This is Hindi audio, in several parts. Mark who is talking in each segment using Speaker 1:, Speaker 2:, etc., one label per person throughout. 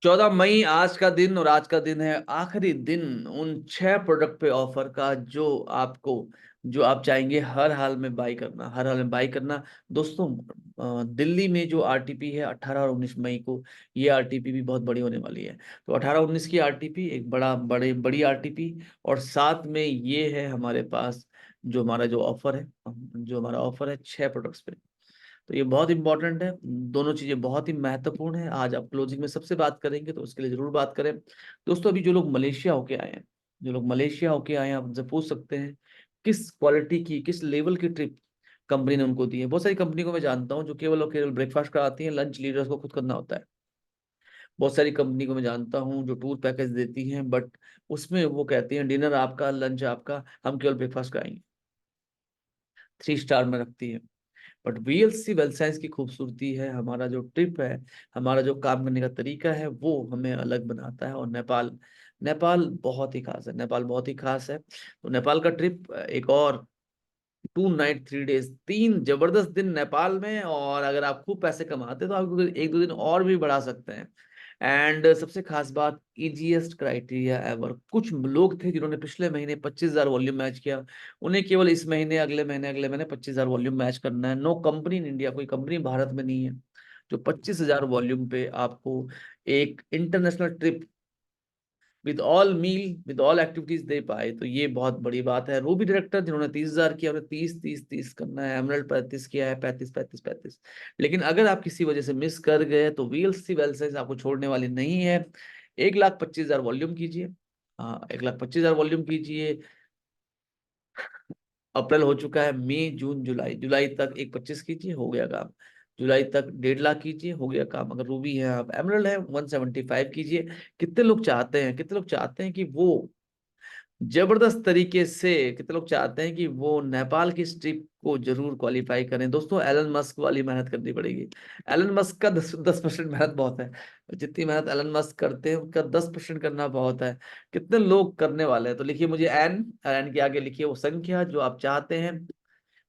Speaker 1: 14 मई आज का दिन, और आज का दिन है आखिरी दिन उन 6 प्रोडक्ट पे ऑफर का जो आप चाहेंगे हर हाल में बाई करना, हर हाल में बाई करना। दोस्तों, दिल्ली में जो आरटीपी है 18 और 19 मई को, ये आरटीपी भी बहुत बड़ी होने वाली है। तो 18-19 की आरटीपी एक बड़ी आरटीपी, और साथ में ये है हमारे पास जो हमारा ऑफर है 6 प्रोडक्ट्स पे। तो ये बहुत इंपॉर्टेंट है, दोनों चीजें बहुत ही महत्वपूर्ण है। आज आप क्लोजिंग में सबसे बात करेंगे, तो उसके लिए जरूर बात करें। दोस्तों, अभी जो लोग मलेशिया होके आए हैं, आप उनसे पूछ सकते हैं किस क्वालिटी की, किस लेवल की ट्रिप कंपनी ने उनको दी है। बहुत सारी कंपनी को मैं जानता हूँ जो केवल और केवल ब्रेकफास्ट कराती है, लंच लीडर्स को खुद करना होता है। बहुत सारी कंपनी को मैं जानता हूँ जो टूर पैकेज देती हैं, बट उसमें वो कहती हैं डिनर आपका, लंच आपका, हम केवल ब्रेकफास्ट कराएंगे, 3 स्टार में रखती है। बट वीएलसी वेल्थ साइंस की खूबसूरती है, हमारा जो ट्रिप है, हमारा जो काम करने का तरीका है, वो हमें अलग बनाता है। और नेपाल नेपाल बहुत ही खास है, नेपाल बहुत ही खास है। तो नेपाल का ट्रिप एक और 2 नाइट 3 डेज, 3 जबरदस्त दिन नेपाल में। और अगर आप खूब पैसे कमाते हैं तो आप 1-2 दिन और भी बढ़ा सकते हैं। एंड सबसे खास बात, इजीएस्ट क्राइटेरिया एवर। कुछ लोग थे जिन्होंने पिछले महीने 25,000 वॉल्यूम मैच किया, उन्हें केवल इस महीने, अगले महीने 25,000 वॉल्यूम मैच करना है। नो कंपनी इन इंडिया, कोई कंपनी भारत में नहीं है जो 25,000 वॉल्यूम पे आपको एक international trip with all activities दे पाए। तो ये बहुत बड़ी बात है। रूबी डायरेक्टर जिन्होंने 30,000 किया, उन्हें 30-30-30 करना है। एमराल्ड 35 किया है, 35-35-35। लेकिन अगर आप किसी वजह से मिस कर गए तो वीएलसी वेलसाइज आपको छोड़ने वाली नहीं है। 1,25,000 वॉल्यूम कीजिए। हाँ, 1,25,000 वॉल्यूम कीजिए। अप्रैल हो चुका है, मई जून जुलाई, जुलाई तक 1,25 कीजिए, हो गया काम। जुलाई तक 1.5 लाख कीजिए, हो गया काम। अगर रूबी है, आप एमरल्ड है, 175 कीजिए। कितने लोग चाहते हैं कि वो जबरदस्त तरीके से, कितने लोग चाहते हैं कि वो नेपाल की स्ट्रिप को जरूर क्वालिफाई करें। दोस्तों, एलन मस्क वाली मेहनत करनी पड़ेगी। एलन मस्क का 10% मेहनत बहुत है। जितनी मेहनत एलन मस्क करते हैं उनका 10% करना बहुत है। कितने लोग करने वाले हैं? तो लिखिए मुझे एन के आगे लिखिए वो संख्या जो आप चाहते हैं।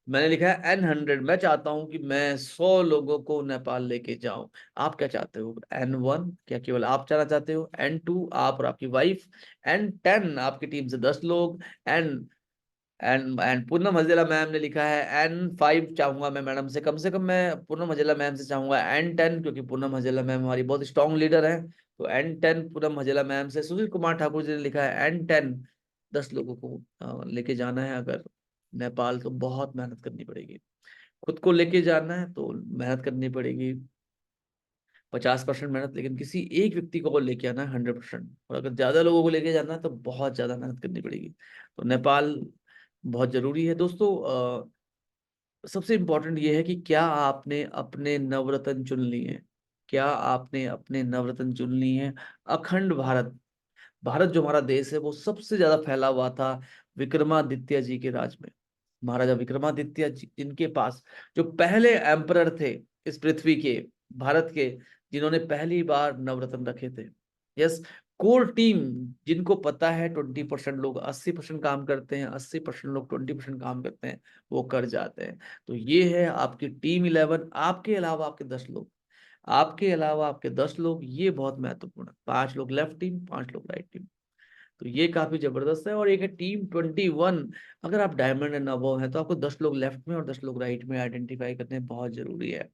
Speaker 1: मैंने लिखा है N100। मैं चाहता हूं कि मैं 100 लोगों को नेपाल लेके जाऊं। आप क्या चाहते हो? N1 क्या केवल आप जाना चाहते हो? N2 आप और आपकी वाइफ। N10 आपकी टीम से 10 लोग। N and Poonam Hajela ma'am ने लिखा है N5 चाहूंगा मैं मैडम से कम मैं पूनम हजेला मैम से चाहूंगा N10, क्योंकि पूनम हजेला मैम हमारी बहुत स्ट्रांग लीडर है। तो N10 पूनम हजेला मैम से। सुशील कुमार ठाकुर जी ने लिखा है N10। 10 लोगों को लेके जाना है अगर नेपाल, तो बहुत मेहनत करनी पड़ेगी। खुद को लेके जाना है तो मेहनत करनी पड़ेगी, 50% मेहनत। लेकिन किसी एक व्यक्ति को लेके आना है 100%, और अगर ज्यादा लोगों को लेके जाना है तो बहुत ज्यादा मेहनत करनी पड़ेगी। तो नेपाल बहुत जरूरी है दोस्तों। सबसे इंपॉर्टेंट ये है कि क्या आपने अपने नवरत्न चुन लिए हैं? क्या आपने अपने नवरत्न चुन लिए हैं? अखंड भारत, भारत जो हमारा देश है वो सबसे ज्यादा फैला हुआ था विक्रमादित्य जी के राज में। महाराजा विक्रमादित्य जी, जिनके पास जो पहले एम्परर थे इस पृथ्वी के, भारत के, जिन्होंने पहली बार नवरत्न रखे थे। यस, कोर टीम, जिनको पता है 20% लोग 80% काम करते हैं, 80% लोग 20% काम करते हैं, वो कर जाते हैं। तो ये है आपकी टीम 11। आपके अलावा आपके 10 लोग, ये बहुत महत्वपूर्ण है। 5 लोग लेफ्ट टीम, 5 लोग राइट टीम। तो ये काफी जबरदस्त है। और एक है टीम 21। अगर आप डायमंड एंड अबव हैं तो आपको 10 लोग लेफ्ट में और 10 लोग राइट में आइडेंटिफाई करने बहुत जरूरी है।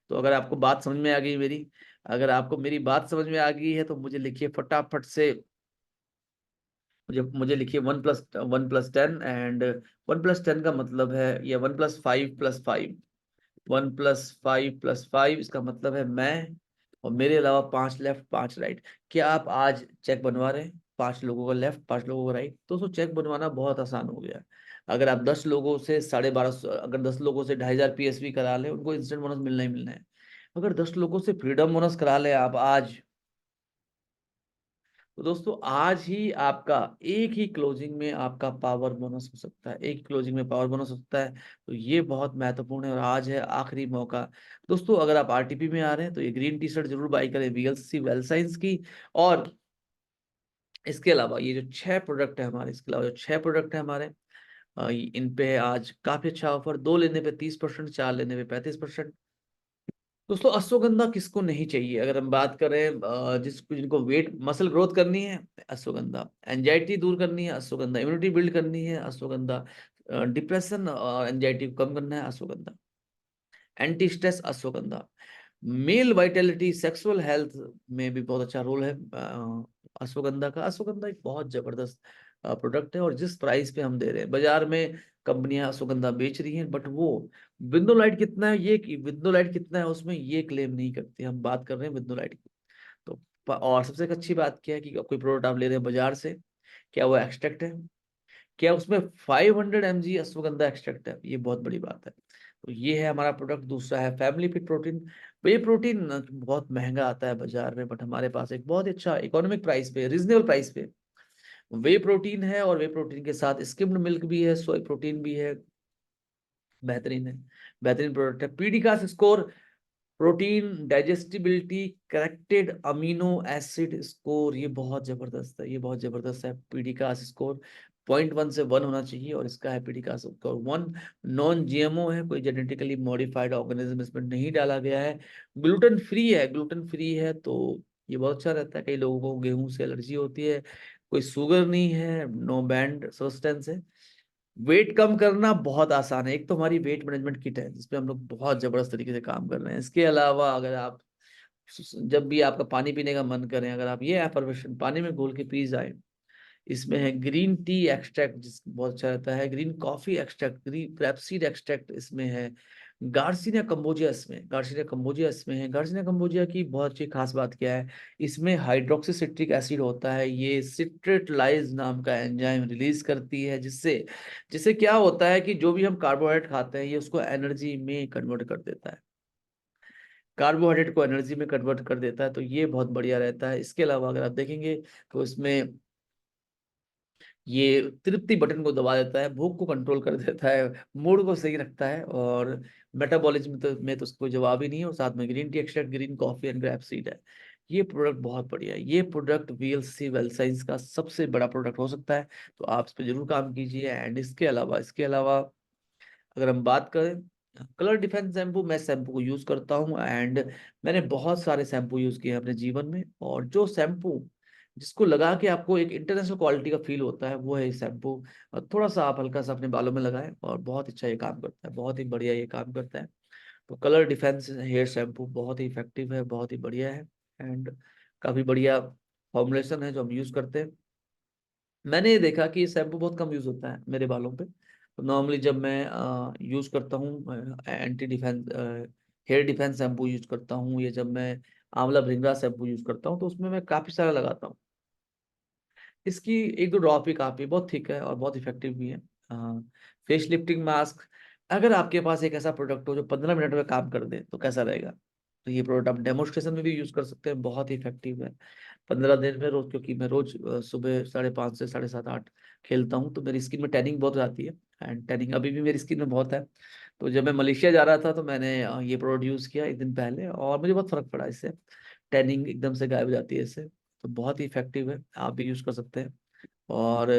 Speaker 1: तो अगर आपको बात समझ में आ गई मेरी, अगर आपको मेरी बात समझ में आ गई है तो मुझे लिखिए फटाफट से। मुझे लिखिए 1+10 एंड 1+10 का मतलब है, या 1+5+5, 1+5+5 इसका मतलब है मैं, और मेरे अलावा 5 लेफ्ट 5 राइट। क्या आप आज चेक बनवा रहे हैं? 5 लोगों का लेफ्ट, 5 लोगों का राइट। तो चेक बनवाना बहुत आसान हो गया है। अगर आप 10 लोगों से 1250, अगर 10 लोगों से 2,500 PSV करा ले, उनको इंस्टेंट बोनस मिलना ही मिलना है। अगर 10 लोगों से फ्रीडम बोनस करा ले आप आज, तो दोस्तों आज ही आपका एक ही क्लोजिंग में आपका पावर बोनस हो सकता है, एक क्लोजिंग में पावर बोनस हो सकता है। तो ये बहुत महत्वपूर्ण है, और आज है आखिरी मौका। दोस्तों, अगर आप आरटीपी में आ रहे हैं तो ये ग्रीन टी शर्ट जरूर बाई करें वीएलसी वेल साइंस की। और इसके अलावा ये जो 6 प्रोडक्ट है हमारे, इसके अलावा जो 6 प्रोडक्ट है हमारे, इन पे है आज काफी अच्छा ऑफर। 2 लेने पे 30%, 4 लेने पे 35%। दोस्तों अश्वगंधा किसको नहीं चाहिए? अगर हम बात करें जिसको जिनको वेट मसल ग्रोथ करनी है, अश्वगंधा। एंजाइटी दूर करनी है, अश्वगंधा। इम्यूनिटी बिल्ड करनी है, अश्वगंधा। डिप्रेशन और एंजाइटी को कम करना है, ashwagandha. Anti stress, ashwagandha. Male vitality, sexual health में भी बहुत अच्छा रोल है अश्वगंधा का। अश्वगंधा एक बहुत जबरदस्त प्रोडक्ट है, और जिस प्राइस पे हम दे रहे हैं, बाजार में कंपनियां अश्वगंधा बेच रही हैं, बट वो विंडोलाइट कितना है, ये विंडोलाइट कितना है उसमें, ये क्लेम नहीं करती। हम बात कर रहे हैं विंडोलाइट की। तो और सबसे एक अच्छी बात क्या है कि कोई प्रोडक्ट आप ले रहे हैं बाजार से, क्या वो एक्सट्रैक्ट है, क्या उसमें 500 mg अश्वगंधा एक्सट्रैक्ट है, ये बहुत बड़ी बात है। तो ये है हमारा प्रोडक्ट। दूसरा है फैमिली फिट प्रोटीन। वे प्रोटीन बहुत महंगा आता है बाजार में, बट हमारे पास एक बहुत ही अच्छा इकोनॉमिक प्राइस पे, रीजनेबल प्राइस पे वे प्रोटीन है। और वे प्रोटीन के साथ स्किम्ड मिल्क भी है, सोय प्रोटीन भी है। बेहतरीन है, बेहतरीन प्रोडक्ट है। पीडिका score, protein digestibility, corrected amino acid score, ये बहुत जबरदस्त है, ये बहुत जबरदस्त है। पीडिकास स्कोर 0.1 से 1 होना चाहिए, और इसका है पीडिकास स्कोर 1। नॉन जीएमओ है, कोई जेनेटिकली मॉडिफाइड ऑर्गेनिज्म इसमें नहीं डाला गया है। ग्लूटेन फ्री है, ग्लूटेन फ्री है, तो ये बहुत अच्छा रहता है। कई लोगों को गेहूं से एलर्जी होती है, कोई शुगर नहीं है, नो बैंड सब्सटेंस है। वेट कम करना बहुत आसान है। एक तो हमारी वेट मैनेजमेंट किट है, जिसपे हम लोग बहुत जबरदस्त तरीके से काम कर रहे हैं। इसके अलावा अगर आप जब भी आपका पानी पीने का मन करें, अगर आप ये एफर्मेशन पानी में घोल के पी जाए, इसमें है ग्रीन टी एक्सट्रैक्ट, जिस बहुत अच्छा रहता है, green coffee extract, green grapeseed extract इसमें है, गार्सिनिया कंबोजिया इसमें, गार्सिनिया कंबोजिया इसमें है। गार्सिनिया कंबोजिया की बहुत अच्छी खास बात क्या है, इसमें हाइड्रोक्सी सिट्रिक एसिड होता है। ये सिट्रेटलाइज नाम का एंजाइम रिलीज करती है, जिससे जिससे क्या होता है कि जो भी हम कार्बोहाइड्रेट खाते हैं, ये उसको एनर्जी में कन्वर्ट कर देता है, कार्बोहाइड्रेट को एनर्जी में कन्वर्ट कर देता है। तो ये बहुत बढ़िया रहता है। इसके अलावा अगर आप देखेंगे तो इसमें ये तृप्ति बटन को दबा देता है, भूख को कंट्रोल कर देता है, मूड को सही रखता है, और मेटाबॉलिज्म में तो उसको जवाब ही नहीं है। और साथ में green tea extract, green coffee and grab seed है। ये प्रोडक्ट बहुत बढ़िया है। ये प्रोडक्ट वीएलसी वेल साइंस का सबसे बड़ा प्रोडक्ट हो सकता है, तो आप इस पर जरूर काम कीजिए। एंड इसके अलावा अगर हम बात करें, कलर डिफेंस शैम्पू, मैं शैम्पू को यूज करता हूँ, एंड मैंने बहुत सारे शैम्पू यूज किए हैं अपने जीवन में। और जो शैम्पू जिसको लगा के आपको एक इंटरनेशनल क्वालिटी का फील होता है, वो है शैम्पू। और थोड़ा सा आप हल्का सा अपने बालों में लगाएं, और बहुत अच्छा ये काम करता है, बहुत ही बढ़िया ये काम करता है। तो कलर डिफेंस हेयर शैम्पू बहुत ही इफेक्टिव है, बहुत ही बढ़िया है, एंड काफी बढ़िया फॉर्मुलेशन है जो हम यूज करते हैं। मैंने ये देखा कि ये शैम्पू बहुत कम यूज होता है मेरे बालों पे। तो नॉर्मली जब मैं यूज करता हूँ anti defence hair defence shampoo use करता हूँ, या जब मैं आंवला भृंगरा शैम्पू यूज करता हूँ, तो उसमें मैं काफी सारा लगाता हूँ। इसकी एक दो ड्रॉप ही काफी, बहुत थिक है और बहुत इफेक्टिव भी है। फेस लिफ्टिंग मास्क, अगर आपके पास एक ऐसा प्रोडक्ट हो जो 15 मिनट में काम कर दे, तो कैसा रहेगा? तो ये प्रोडक्ट आप डेमोन्स्ट्रेशन में भी यूज कर सकते हैं, बहुत ही इफेक्टिव है। 15 दिन में रोज, क्योंकि मैं रोज सुबह 5:30 से 7:30 खेलता हूँ, तो मेरी स्किन में टैनिंग बहुत आती है। एंड टैनिंग अभी भी मेरी स्किन में बहुत है। तो जब मैं मलेशिया जा रहा था, तो मैंने ये प्रोडक्ट यूज किया एक दिन पहले, और मुझे बहुत फर्क पड़ा इससे। टैनिंग एकदम से गायब हो जाती है इससे। तो बहुत ही इफेक्टिव है, आप भी यूज कर सकते हैं। और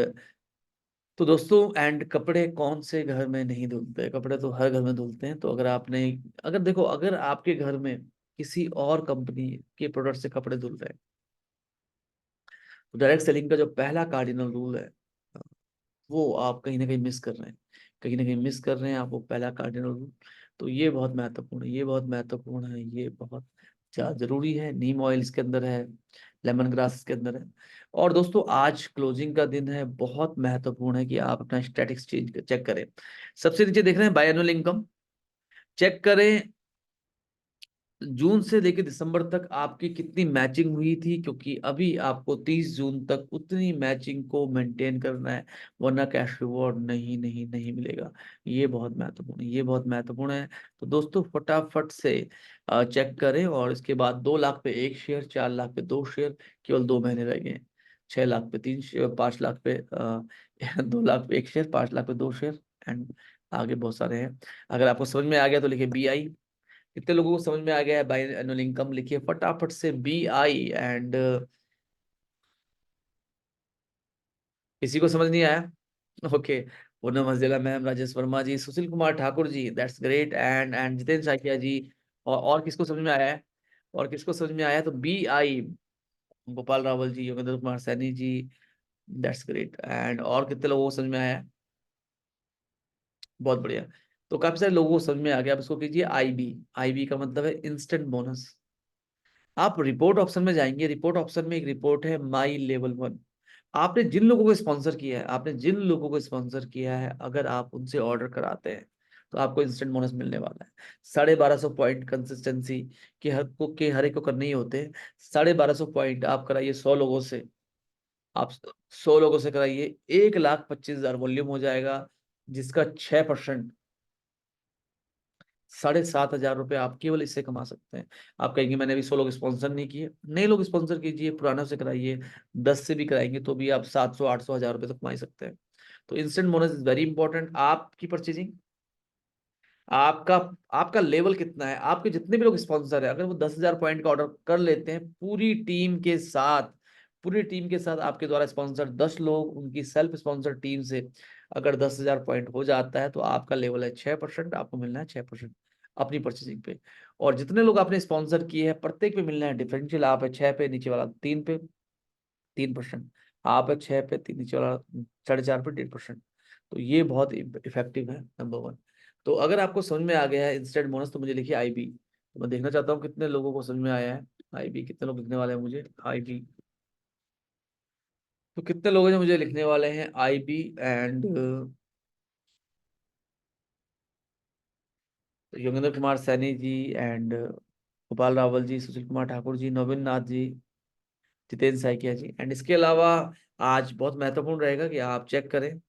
Speaker 1: तो दोस्तों, एंड कपड़े कौन से घर में नहीं धुलते? कपड़े तो हर घर में धुलते हैं। तो अगर आपने, अगर देखो, अगर आपके घर में किसी और कंपनी के प्रोडक्ट से कपड़े धुल रहे हैं, तो डायरेक्ट सेलिंग का जो पहला कार्डिनल रूल है, वो आप कहीं ना कहीं मिस कर रहे हैं, कहीं ना कहीं मिस कर रहे हैं आप वो पहला कार्डिनल रूल। तो ये बहुत महत्वपूर्ण है, ये बहुत महत्वपूर्ण है, ये बहुत ज्यादा जरूरी है। नीम ऑयल इसके अंदर है, लेमन ग्रास इसके अंदर है। और दोस्तों, आज क्लोजिंग का दिन है, बहुत महत्वपूर्ण है कि आप अपना स्टैटिक्स चेंज चेक करें। सबसे नीचे देख रहे हैं बायएनुअल इनकम, चेक करें जून से लेकर दिसंबर तक आपकी कितनी मैचिंग हुई थी, क्योंकि अभी आपको 30 जून तक उतनी मैचिंग को मेंटेन करना है, वरना कैश रिवॉर्ड नहीं नहीं नहीं मिलेगा। ये बहुत महत्वपूर्ण है, ये बहुत महत्वपूर्ण है। तो दोस्तों, फटाफट से चेक करें। और इसके बाद 2 लाख पे 1 शेयर, 4 लाख पे 2 शेयर, केवल 2 महीने रह गए हैं। 6 लाख पे 3 शेयर, 5 लाख पे 2 लाख पे 1 शेयर, 5 लाख पे 2 शेयर, एंड आगे बहुत सारे हैं। अगर आपको समझ में आ गया तो लिखिए BI। कितने लोगों को समझ में आ गया है बाई एनुअल इनकम? लिखिए फटाफट से BI। एंड किसी को समझ नहीं आया? Okay. Poonam Hajela ma'am, Rajesh Verma ji, Sushil Kumar Thakur ji, that's great. And Jitendra Saikia ji, और किसको समझ में आया है? और किसको समझ में आया है? तो BI, Gopal Rawal ji, Yogendra Kumar Saini ji, that's great. And और कितने लोगों को समझ में आया है? बहुत बढ़िया। तो काफी सारे लोगों को समझ में आ गया। अब इसको कीजिए IB। IB का मतलब है इंस्टेंट बोनस। आप रिपोर्ट ऑप्शन में जाएंगे, रिपोर्ट ऑप्शन में एक रिपोर्ट है माई लेवल 1। आपने जिन लोगों को स्पॉन्सर किया है, आपने जिन लोगों को स्पॉन्सर किया है, अगर आप उनसे ऑर्डर कराते हैं तो आपको इंस्टेंट बोनस मिलने वाला है। 1250 पॉइंट कंसिस्टेंसी के हर एक को करने ही होते हैं। 1250 पॉइंट आप कराइए 100 लोगों से। आप 100 लोगों से कराइए, 1,25,000 वॉल्यूम हो जाएगा, जिसका 6%, 7,500 रुपये आप केवल इससे कमा सकते हैं। आप कहेंगे मैंने अभी 100 लोग स्पॉन्सर नहीं किए, नए लोग स्पॉन्सर कीजिए, पुराना से कराइए, 10 से भी कराएंगे तो भी आप 700, 800, 1,000 रुपये तक कमा ही सकते हैं। तो instant bonus is very important. आपकी परचेजिंग, आपका आपका लेवल कितना है, आपके जितने भी लोग स्पॉन्सर है, अगर वो 10,000 पॉइंट का ऑर्डर कर लेते हैं पूरी टीम के साथ, पूरी टीम के साथ आपके द्वारा स्पॉन्सर 10 लोग उनकी सेल्फ स्पॉन्सर टीम से अगर 10,000 पॉइंट हो जाता है तो आपका लेवल है 6%, आपको मिलना है 6% अपनी परचेजिंग पे। और जितने लोग आपने स्पॉन्सर किए हैं प्रत्येक पे मिलना है डिफरेंशियल। आप है 6 पे, नीचे वाला 3 पे 3%, आप है 6 पे, नीचे वाला 4.5 पे 1.5%। तो ये बहुत इफेक्टिव है, नंबर 1। तो अगर आपको समझ में आ गया है इंस्टेंट बोनस तो मुझे लिखिए IB। तो मैं देखना चाहता हूँ कितने लोगों को समझ में आया है IB। कितने लोग लिखने वाले हैं मुझे IB? तो कितने लोग हैं जो मुझे लिखने वाले हैं IB? And Yogendra Kumar Saini ji, and Gopal Rawal ji, Sushil Kumar Thakur ji, Naveen Nath ji, Jitendra Saikia ji. And इसके अलावा आज बहुत महत्वपूर्ण रहेगा कि आप चेक करें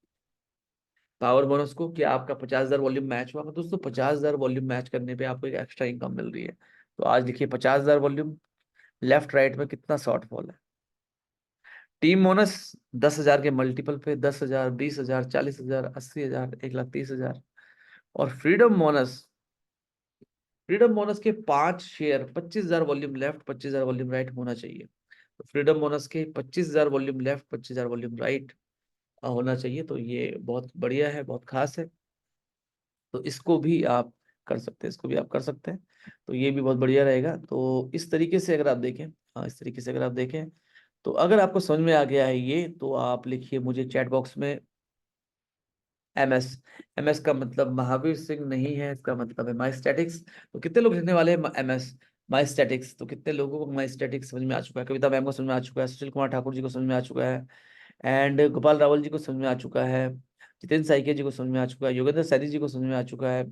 Speaker 1: पावर बोनस को, कि आपका 50,000 वॉल्यूम मैच हुआ। दोस्तों 50,000 वॉल्यूम मैच करने पे आपको एक एक्स्ट्रा इनकम मिल रही है। तो आज देखिए 50,000 वॉल्यूम, लेफ्ट राइट में कितना शॉर्टफॉल है। टीम बोनस 10,000 के मल्टीपल पे 10,000, 20,000, 40,000, 80,000, 1,30,000। और फ्रीडम बोनस के 5 share, 25,000 volume left, 25,000 volume right होना चाहिए। तो फ्रीडम बोनस के 25,000 वॉल्यूम लेफ्ट, 25,000 वॉल्यूम राइट होना चाहिए। तो ये बहुत बढ़िया है, बहुत खास है। तो इसको भी आप कर सकते हैं, इसको भी आप कर सकते हैं। तो ये भी बहुत बढ़िया रहेगा। तो इस तरीके से अगर आप देखें, हाँ इस तरीके से अगर आप देखें, तो अगर आपको समझ में आ गया है ये, तो आप लिखिए मुझे चैट बॉक्स में MS। MS का मतलब महावीर सिंह नहीं है, इसका मतलब है माई स्टैटिक्स। तो कितने लोग लिखने वाले हैं MS माई स्टैटिक्स? तो कितने लोगों को माई स्टैटिक्स समझ में आ चुका है? कविता मैम को समझ में आ चुका है, सुशील कुमार ठाकुर जी को समझ में आ चुका है, एंड गोपाल रावल जी को समझ में आ चुका है, जितेंद्र साइकिया जी को समझ में आ चुका है, योगेंद्र सैनी जी को समझ में आ चुका है,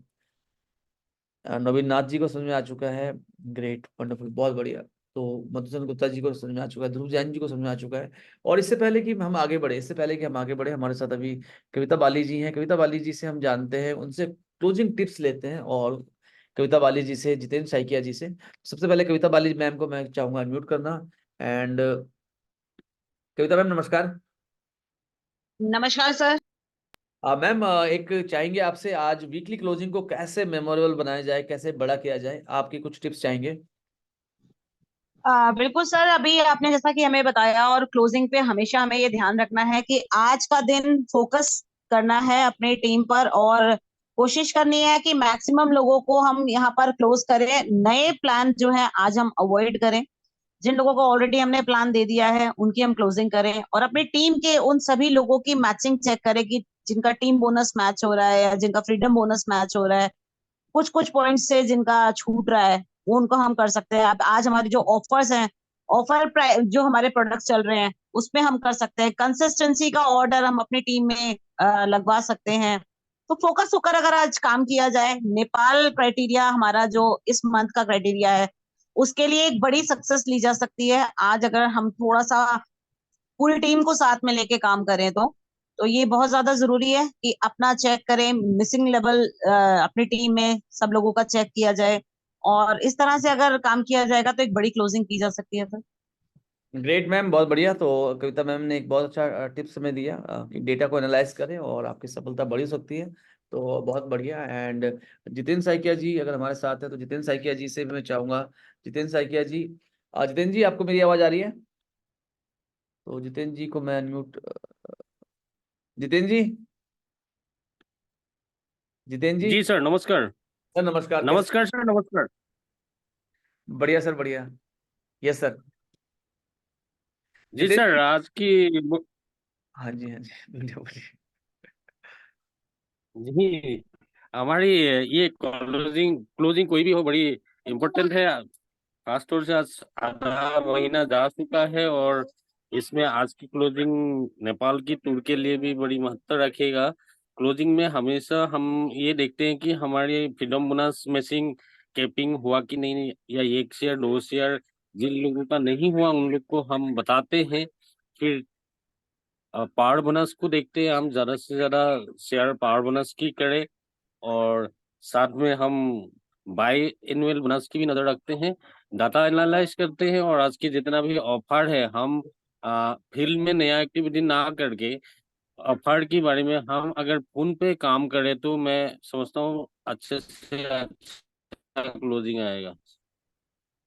Speaker 1: नवीन नाथ जी को समझ में आ चुका है। ग्रेट, वंडरफुल, बहुत बढ़िया। तो मधुसूदन गुप्ता जी को समझ में आ चुका है, ध्रुव जैन जी को समझ में आ चुका है। और इससे पहले कि हम आगे बढ़े, इससे पहले कि हम आगे बढ़े, हमारे साथ अभी कविता बाली जी हैं। कविता बाली जी से हम जानते हैं, उनसे क्लोजिंग टिप्स लेते हैं। और कविता बाली जी से, जितेंद्र साइकिया जी से। सबसे पहले कविता बाली मैम को मैं चाहूंगा म्यूट करना। एंड कविता मैम नमस्कार।
Speaker 2: नमस्कार सर।
Speaker 1: मैम एक चाहेंगे आपसे, आज वीकली क्लोजिंग को कैसे मेमोरेबल बनाया जाए, कैसे बड़ा किया जाए, आपकी कुछ टिप्स चाहेंगे।
Speaker 2: बिल्कुल सर, अभी आपने जैसा कि हमें बताया, और क्लोजिंग पे हमेशा हमें ये ध्यान रखना है कि आज का दिन फोकस करना है अपनी टीम पर, और कोशिश करनी है कि मैक्सिमम लोगों को हम यहाँ पर क्लोज करें। नए प्लान जो है आज हम अवॉइड करें। जिन लोगों को ऑलरेडी हमने प्लान दे दिया है उनकी हम क्लोजिंग करें, और अपनी टीम के उन सभी लोगों की मैचिंग चेक करें कि जिनका टीम बोनस मैच हो रहा है या जिनका फ्रीडम बोनस मैच हो रहा है, कुछ कुछ पॉइंट्स से जिनका छूट रहा है वो उनको हम कर सकते हैं। अब आज हमारी जो ऑफर्स हैं, जो हमारे प्रोडक्ट्स चल रहे हैं उसमें हम कर सकते हैं। कंसिस्टेंसी का ऑर्डर हम अपनी टीम में लगवा सकते हैं। तो फोकस होकर अगर आज काम किया जाए, नेपाल क्राइटेरिया हमारा जो इस मंथ का क्राइटेरिया है, उसके लिए एक बड़ी सक्सेस ली जा सकती है आज, अगर हम थोड़ा सा पूरी टीम को साथ में लेके काम करें तो ये बहुत ज्यादा जरूरी है कि अपना चेक करें, मिसिंग लेवल अपनी टीम में सब लोगों का चेक किया जाए, और इस तरह से अगर काम किया जाएगा तो एक बड़ी क्लोजिंग की जा सकती है सर।
Speaker 1: ग्रेट मैम, बहुत बढ़िया। तो कविता मैम ने एक बहुत अच्छा टिप्स हमें दिया कि डेटा को एनालाइज करें और आपकी सफलता बढ़ सकती है। तो बहुत बढ़िया। एंड जितेंद्र साइकिया जी अगर हमारे साथ है, तो जितेंद्र साइकिया जी से मैं चाहूंगा, जितेंद्र साइकिया जी, जितेंद्र जी आपको मेरी आवाज आ रही है? तो जितेंद्र जी को मैं अनम्यूट, जितेंद्र जी, जितेंद्र जी।
Speaker 3: जी सर, नमस्कार।
Speaker 1: सर नमस्कार, कैसे?
Speaker 3: नमस्कार सर, नमस्कार।
Speaker 1: बढ़िया सर, बढ़िया। Yes sir.
Speaker 3: जी
Speaker 1: जितेंद्र
Speaker 3: सर,
Speaker 1: जी।
Speaker 3: आज की
Speaker 1: हाँ जी, हाँ जी, बोलिए बोलिए।
Speaker 3: जी हमारी ये क्लोजिंग क्लोजिंग कोई भी हो बड़ी इम्पोर्टेंट है। खासतौर से आज आधा महीना जा चुका है, और इसमें आज की क्लोजिंग नेपाल की टूर के लिए भी बड़ी महत्व रखेगा। क्लोजिंग में हमेशा हम ये देखते हैं कि हमारे फ्रीडम बोनस मैचिंग कैपिंग हुआ कि नहीं, या एक शेयर दो शेयर जिन लोगों का नहीं हुआ उन लोग को हम बताते हैं। फिर पावर बोनस को देखते हैं, हम ज्यादा से ज्यादा शेयर पावर बोनस की करें, और साथ में हम बाई एनुअल बोनस की भी नजर रखते हैं। डाटा एनालाइज करते हैं, और आज के जितना भी ऑफर है हम फील्ड में नया एक्टिविटी ना करके ऑफर के बारे में हम अगर फोन पे काम करें तो मैं समझता हूँ अच्छे से अच्छा क्लोजिंग आएगा।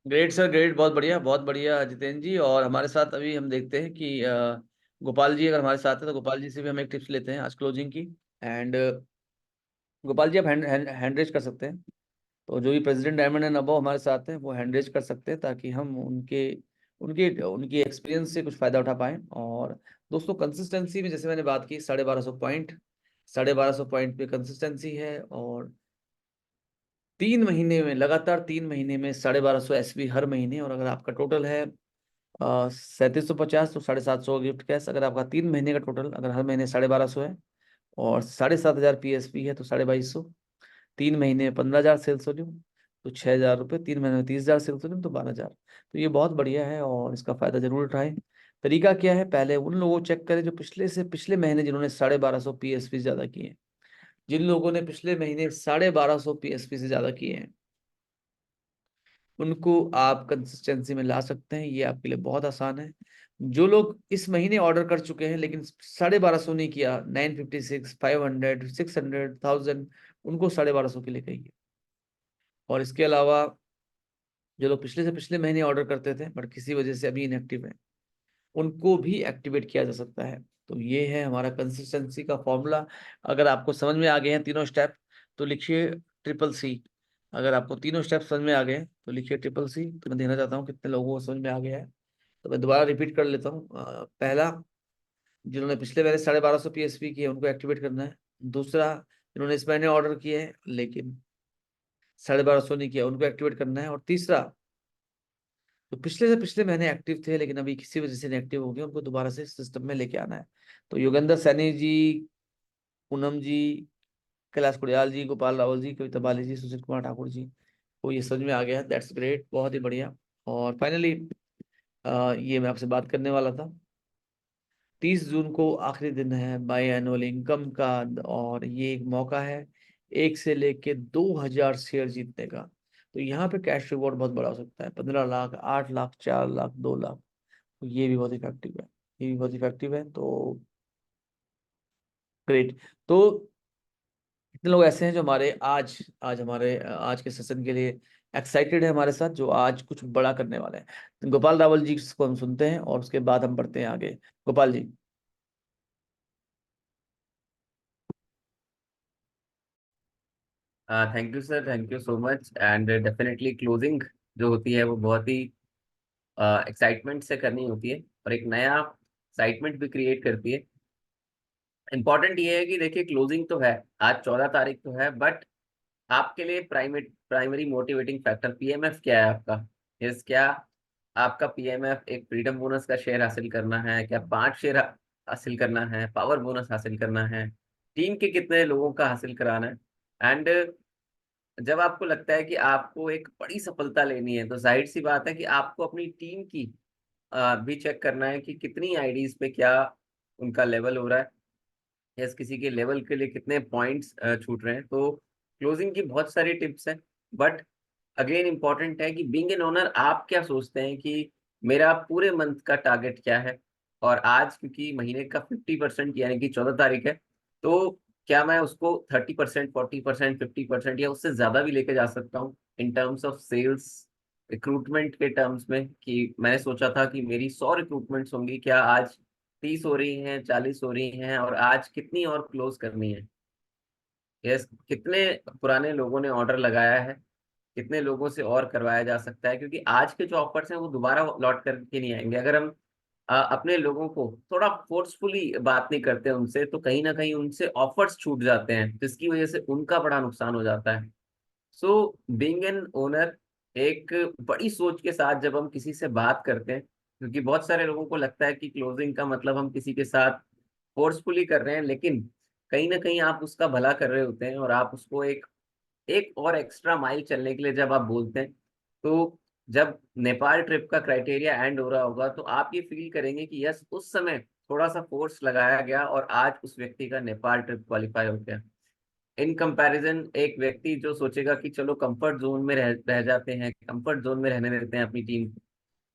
Speaker 1: ग्रेट सर, ग्रेट, बहुत बढ़िया, बहुत बढ़िया जितेंद्र जी। और हमारे साथ अभी हम देखते हैं कि गोपाल जी अगर हमारे साथ है तो गोपाल जी से भी हम एक टिप्स लेते हैं आज क्लोजिंग की। एंड गोपाल जी, आप हैंड रेज कर सकते हैं। तो जो भी प्रेसिडेंट डायमंड एंड अबव हमारे साथ हैं वो हैंड रेज कर सकते हैं, ताकि हम उनके उनके उनकी एक्सपीरियंस से कुछ फायदा उठा पाएं। और दोस्तों, कंसिस्टेंसी में जैसे मैंने बात की, 1250 पॉइंट, 1250 पॉइंट पे कंसिस्टेंसी है। और 3 महीने में, लगातार 3 महीने में 1250 SB हर महीने। और अगर आपका टोटल है 3750, तो 750 गिफ्ट कैश। अगर आपका 3 महीने का टोटल अगर हर महीने 1250 है और 7500 PSP है, तो 2250। 3 महीने में 15,000 सेल्स वॉल्यूम, तो 6,000 रुपये। 3 महीने में 30,000 सेल्स वॉल्यूम, तो 12,000। तो ये बहुत बढ़िया है और इसका फायदा जरूर उठाएं। तरीका क्या है, पहले उन लोगों को चेक करें जो पिछले से पिछले महीने जिन्होंने 1250 PSP ज्यादा किए हैं। जिन लोगों ने पिछले महीने 1250 PSP से ज्यादा किए हैं, उनको आप कंसिस्टेंसी में ला सकते हैं। ये आपके लिए बहुत आसान है। जो लोग इस महीने ऑर्डर कर चुके हैं लेकिन 1250 नहीं किया, 956, 500, 600, 1000, उनको 1250 के लिए कहिए। और इसके अलावा जो लोग पिछले से पिछले महीने ऑर्डर करते थे बट किसी वजह से अभी इनएक्टिव है, उनको भी एक्टिवेट किया जा सकता है। तो ये है हमारा कंसिस्टेंसी का फॉर्मूला। अगर आपको समझ में आ गए हैं तीनों स्टेप, तो लिखिए CCC। अगर आपको तीनों स्टेप समझ में आ गए हैं तो लिखिए CCC। तो मैं देखना चाहता हूँ कितने लोगों को समझ में आ गया है। तो मैं दोबारा रिपीट कर लेता हूँ। पहला, जिन्होंने पिछले महीने 1250 PSP किए उनको एक्टिवेट करना है। दूसरा, जिन्होंने इस महीने ऑर्डर किए हैं लेकिन 1250 नहीं किया, उनको एक्टिवेट करना है। और तीसरा, तो पिछले से पिछले महीने एक्टिव थे लेकिन अभी किसी वजह से इनएक्टिव हो गए, उनको दोबारा से सिस्टम में लेके आना है। तो योगेंद्र सैनी जी, पूनम जी, कैलाश कुड़ियाल जी, गोपाल रावल जी, कविता बाली जी, सुशील कुमार ठाकुर जी को ये समझ में आ गया। दैट्स ग्रेट, बहुत ही बढ़िया। और फाइनली ये मैं आपसे बात करने वाला था, 30 जून को आखिरी दिन है बाई एनुअल इनकम का। और ये एक मौका है 1 से लेके 2,000 शेयर जीतने का। तो यहाँ पे कैश रिवॉर्ड बहुत बड़ा हो सकता है, 15 लाख, 8 लाख, 4 लाख, 2 लाख। तो ये भी बहुत इफेक्टिव है, ये भी बहुत इफेक्टिव है। तो ग्रेट। तो कितने लोग ऐसे हैं जो हमारे आज आज हमारे आज के सेशन के लिए एक्साइटेड है हमारे साथ, जो आज कुछ बड़ा करने वाले हैं? तो गोपाल रावल जी को हम सुनते हैं और उसके बाद हम बढ़ते हैं आगे। Gopal ji.
Speaker 4: Thank you sir, thank you so much. And definitely closing जो होती है वो बहुत ही एक्साइटमेंट से करनी होती है, और एक नया एक्साइटमेंट भी क्रिएट करती है। इंपॉर्टेंट ये है कि देखिए, क्लोजिंग तो है, आज 14 तारीख तो है, बट आपके लिए प्राइमरी मोटिवेटिंग फैक्टर पीएमएफ क्या है आपका? यस, क्या आपका पीएमएफ एक फ्रीडम बोनस का शेयर हासिल करना है, क्या 5 शेयर हासिल करना है, पावर बोनस हासिल करना है, टीम के कितने लोगों का हासिल कराना है? एंड जब आपको लगता है कि आपको एक बड़ी सफलता लेनी है, तो जाहिर सी बात है कि आपको अपनी टीम की भी चेक करना है कि कितनी आईडीज पे क्या उनका लेवल हो रहा है, या किसी के लेवल के लिए कितने पॉइंट्स छूट रहे हैं। तो क्लोजिंग की बहुत सारी टिप्स हैं, बट अगेन इंपॉर्टेंट है कि बीइंग एन ओनर आप क्या सोचते हैं कि मेरा पूरे मंथ का टारगेट क्या है। और आज क्योंकि महीने का 50% यानी कि 14 तारीख है, तो क्या मैं उसको 30%, 40%, 50% या उससे ज्यादा भी लेके जा सकता हूँ in terms of sales, recruitment के टर्म्स में? कि मैंने सोचा था कि मेरी 100 रिक्रूटमेंट्स होंगी, क्या आज 30 हो रही हैं, 40 हो रही हैं, और आज कितनी और क्लोज करनी है? यस, कितने पुराने लोगों ने ऑर्डर लगाया है, कितने लोगों से और करवाया जा सकता है, क्योंकि आज के जो ऑफर्स हैं वो दोबारा लौट करके नहीं आएंगे। अगर हम अपने लोगों को थोड़ा फोर्सफुली बात नहीं करते उनसे, तो कहीं ना कहीं उनसे ऑफर्स छूट जाते हैं, जिसकी वजह से उनका बड़ा नुकसान हो जाता है। सो बीइंग एन ओनर, एक बड़ी सोच के साथ जब हम किसी से बात करते हैं, क्योंकि बहुत सारे लोगों को लगता है कि क्लोजिंग का मतलब हम किसी के साथ फोर्सफुली कर रहे हैं, लेकिन कहीं ना कहीं आप उसका भला कर रहे होते हैं, और आप उसको एक एक और एक्स्ट्रा माइल चलने के लिए जब आप बोलते हैं, तो जब नेपाल ट्रिप का क्राइटेरिया एंड हो रहा होगा, तो आप ये फील करेंगे कि यस, उस समय थोड़ा सा फोर्स लगाया गया और आज उस व्यक्ति का नेपाल ट्रिप क्वालिफाई हो गया। इन कंपैरिजन एक व्यक्ति जो सोचेगा कि चलो कंफर्ट जोन में रह जाते हैं, कंफर्ट जोन में रहने देते हैं अपनी टीम को,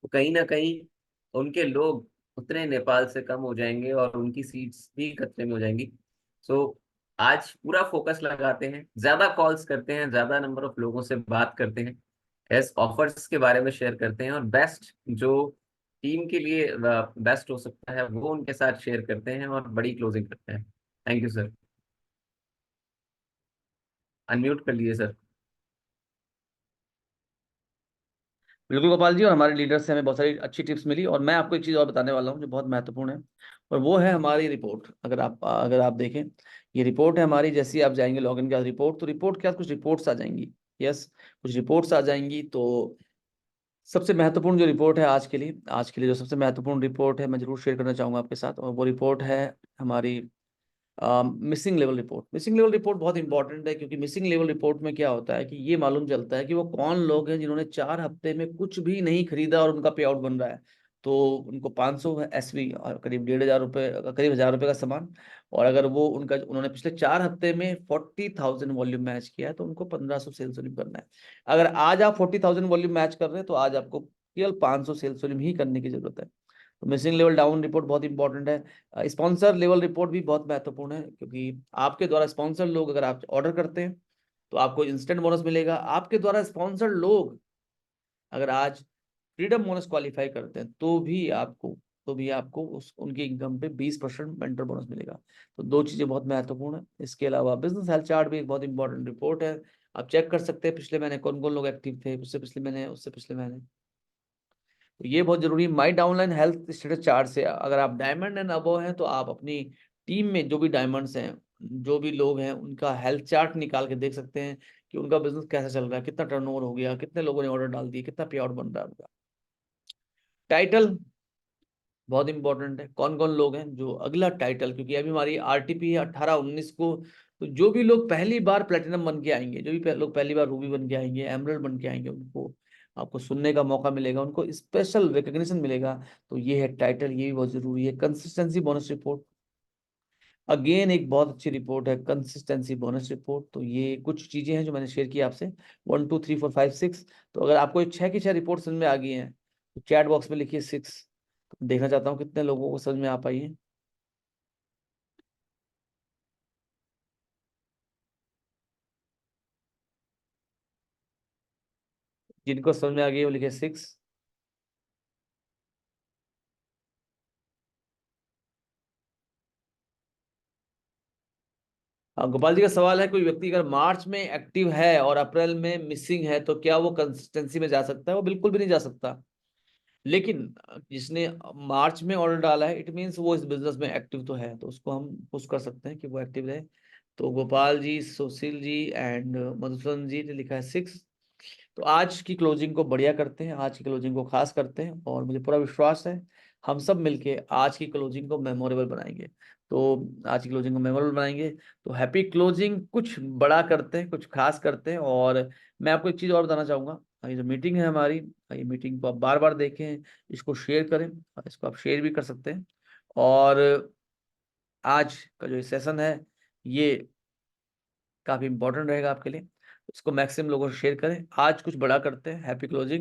Speaker 4: तो कहीं ना कहीं उनके लोग उतने नेपाल से कम हो जाएंगे और उनकी सीट्स भी खतरे में हो जाएंगी। सो आज पूरा फोकस लगाते हैं, ज्यादा कॉल्स करते हैं, ज्यादा नंबर ऑफ लोगों से बात करते हैं, एस ऑफर्स के बारे में शेयर करते हैं, और बेस्ट जो टीम के लिए बेस्ट हो सकता है वो उनके साथ शेयर करते हैं और बड़ी क्लोजिंग करते हैं। Thank you sir. अनम्यूट कर लीजिए सर।
Speaker 1: बिल्कुल गोपाल जी, और हमारे लीडर से हमें बहुत सारी अच्छी टिप्स मिली। और मैं आपको एक चीज़ और बताने वाला हूँ जो बहुत महत्वपूर्ण है, और वो है हमारी रिपोर्ट। अगर आप देखें, ये रिपोर्ट है हमारी। जैसे ही आप जाएंगे लॉगिन के बाद रिपोर्ट, तो रिपोर्ट के साथ कुछ रिपोर्ट्स आ जाएंगी। यस, कुछ रिपोर्ट्स आ जाएंगी। तो सबसे महत्वपूर्ण जो रिपोर्ट है आज के लिए जो सबसे महत्वपूर्ण रिपोर्ट है, मैं जरूर शेयर करना चाहूँगा आपके साथ, और वो रिपोर्ट है हमारी missing level report. Missing level report बहुत इंपॉर्टेंट है, क्योंकि मिसिंग लेवल रिपोर्ट में क्या होता है कि ये मालूम चलता है कि वो कौन लोग हैं जिन्होंने 4 हफ्ते में कुछ भी नहीं खरीदा और उनका पे आउट बन रहा है। तो उनको 500 एसवी और करीब 1,500 रुपये, करीब 1,000 रुपये का सामान। और अगर वो उन्होंने पिछले 4 हफ्ते में 40,000 वॉल्यूम मैच किया है, तो उनको 1,500 सेल्स वॉल्यूम करना है। अगर आज आप 40,000 वॉल्यूम मैच कर रहे हैं, तो आज आपको केवल 500 सेल्स वॉल्यूम ही करने की जरूरत है। तो मिसिंग लेवल डाउन रिपोर्ट बहुत इंपॉर्टेंट है। स्पॉन्सर लेवल रिपोर्ट भी बहुत महत्वपूर्ण है, क्योंकि आपके द्वारा स्पॉन्सर लोग अगर आप ऑर्डर करते हैं, तो आपको इंस्टेंट बोनस मिलेगा। आपके द्वारा स्पॉन्सर लोग अगर आज फ्रीडम बोनस क्वालिफाई करते हैं, तो भी आपको उनकी इनकम पे 20% मेंटर बोनस मिलेगा। तो दो चीजें बहुत महत्वपूर्ण है। इसके अलावा बिजनेस हेल्थ चार्ट भी एक बहुत इंपॉर्टेंट रिपोर्ट है। आप चेक कर सकते हैं पिछले महीने कौन कौन लोग एक्टिव थे, उससे पिछले महीने। तो ये बहुत जरूरी है। माई डाउनलाइन हेल्थ स्टेटस चार्ट से अगर आप डायमंड एंड अबव हैं, तो आप अपनी टीम में जो भी डायमंड्स हैं, जो भी लोग हैं, उनका हेल्थ चार्ट निकाल के देख सकते हैं कि उनका बिजनेस कैसा चल रहा है, कितना टर्नओवर हो गया, कितने लोगों ने ऑर्डर डाल दिए, कितना पे आउट बन रहा है उनका। टाइटल बहुत इंपॉर्टेंट है, कौन कौन लोग हैं जो अगला टाइटल, क्योंकि अभी हमारी आरटीपी है 18-19 को। तो जो भी लोग पहली बार प्लेटिनम बन के आएंगे, जो भी लोग पहली बार रूबी बन के आएंगे, एमरल्ड बन के आएंगे, उनको आपको सुनने का मौका मिलेगा, उनको स्पेशल रिकग्निशन मिलेगा। तो ये है टाइटल, ये भी बहुत जरूरी है। कंसिस्टेंसी बोनस रिपोर्ट अगेन एक बहुत अच्छी रिपोर्ट है, कंसिस्टेंसी बोनस रिपोर्ट। तो ये कुछ चीजें हैं जो मैंने शेयर की आपसे, 1 2 3 4 5 6। तो अगर आपको 6 की 6 रिपोर्ट समझ में आ गई हैं, तो चैट बॉक्स में लिखिए 6। तो देखना चाहता हूँ कितने लोगों को समझ में आ पाई है। जिनको समझ में आ गई वो लिखे 6। गोपाल जी का सवाल है, कोई व्यक्ति अगर मार्च में एक्टिव है और अप्रैल में मिसिंग है, तो क्या वो कंसिस्टेंसी में जा सकता है? वो बिल्कुल भी नहीं जा सकता। लेकिन जिसने मार्च में ऑर्डर डाला है, इट मीन्स वो इस बिजनेस में एक्टिव तो है, तो उसको हम पुश कर सकते हैं कि वो एक्टिव रहे। तो गोपाल जी, सुशील जी एंड मधुसूदन जी ने लिखा है 6। तो आज की क्लोजिंग को बढ़िया करते हैं, आज की क्लोजिंग को खास करते हैं, और मुझे पूरा विश्वास है हम सब मिलके आज की क्लोजिंग को मेमोरेबल बनाएंगे। तो आज की क्लोजिंग को मेमोरेबल बनाएंगे। तो हैप्पी क्लोजिंग, कुछ बड़ा करते हैं, कुछ खास करते हैं। और मैं आपको एक चीज और बताना चाहूंगा, ये जो मीटिंग है हमारी, ये मीटिंग को आप बार बार देखें, इसको शेयर करें, इसको आप शेयर भी कर सकते हैं। और आज का जो सेशन है, ये काफी इंपॉर्टेंट रहेगा आपके लिए। इसको मैक्सिमम लोगों से शेयर करें। आज कुछ बड़ा करते हैं। Happy closing.